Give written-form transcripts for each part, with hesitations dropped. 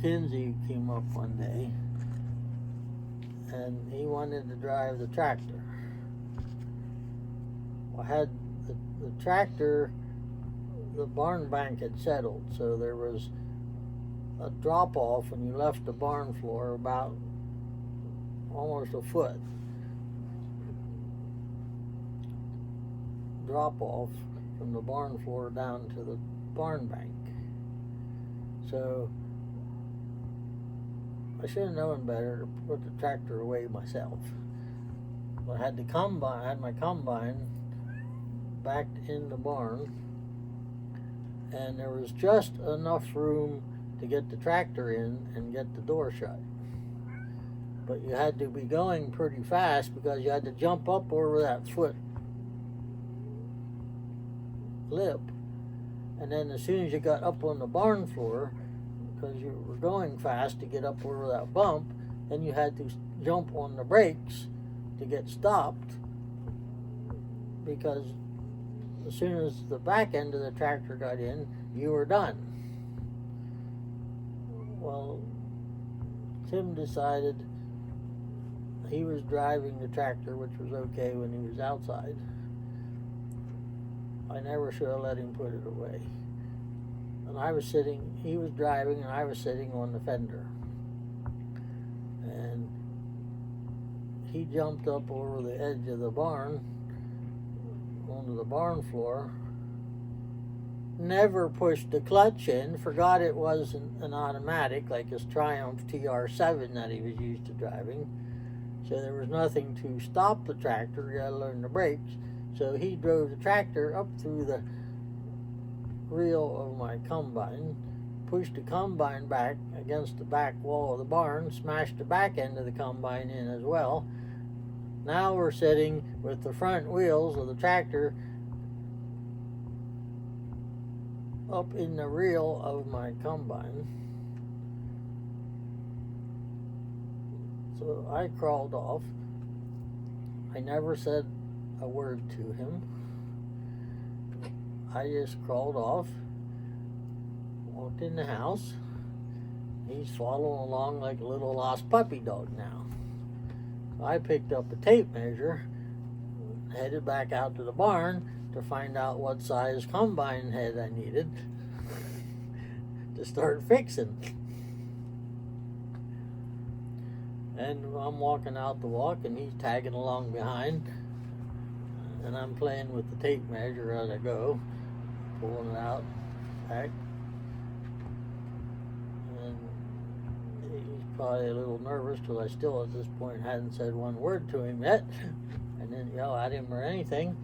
Kinsey came up one day and he wanted to drive the tractor. I had the tractor, the barn bank had settled, so there was a drop off when you left the barn floor about almost a foot drop off from the barn floor down to the barn bank. So I should have known better to put the tractor away myself. I had my combine backed in the barn, and there was just enough room to get the tractor in and get the door shut. But you had to be going pretty fast because you had to jump up over that foot lip, and then as soon as you got up on the barn floor, because you were going fast to get up over that bump, then you had to jump on the brakes to get stopped, because as soon as the back end of the tractor got in, you were done. Well, Tim decided he was driving the tractor, which was okay when he was outside. I never should have let him put it away. And he was driving and I was sitting on the fender. And he jumped up over the edge of the barn, onto the barn floor, never pushed the clutch in, forgot it wasn't an automatic like his Triumph TR7 that he was used to driving. So there was nothing to stop the tractor, you had to learn the brakes. So he drove the tractor up through the reel of my combine, pushed the combine back against the back wall of the barn, smashed the back end of the combine in as well. Now we're sitting with the front wheels of the tractor up in the reel of my combine. So I crawled off. I never said a word to him. I just crawled off, walked in the house. He's following along like a little lost puppy dog now. So I picked up a tape measure, headed back out to the barn to find out what size combine head I needed to start fixing. And I'm walking out the walk and he's tagging along behind, and I'm playing with the tape measure as I go, pulling it out, back. And he's probably a little nervous because I still at this point hadn't said one word to him yet. I didn't yell at him or anything.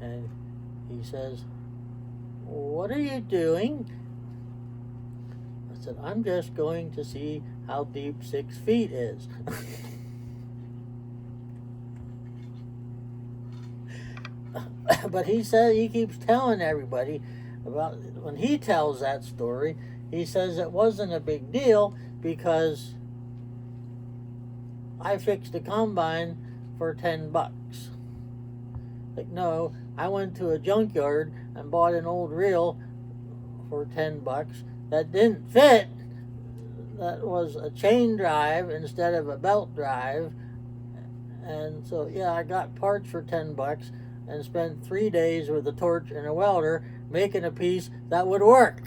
And he says, "What are you doing?" I said, "I'm just going to see how deep 6 feet is." But he said, he keeps telling everybody about, when he tells that story, he says it wasn't a big deal because I fixed a combine for $10. Like, no, I went to a junkyard and bought an old reel for $10 that didn't fit. That was a chain drive instead of a belt drive. And so, yeah, I got parts for $10 and spent 3 days with a torch and a welder making a piece that would work.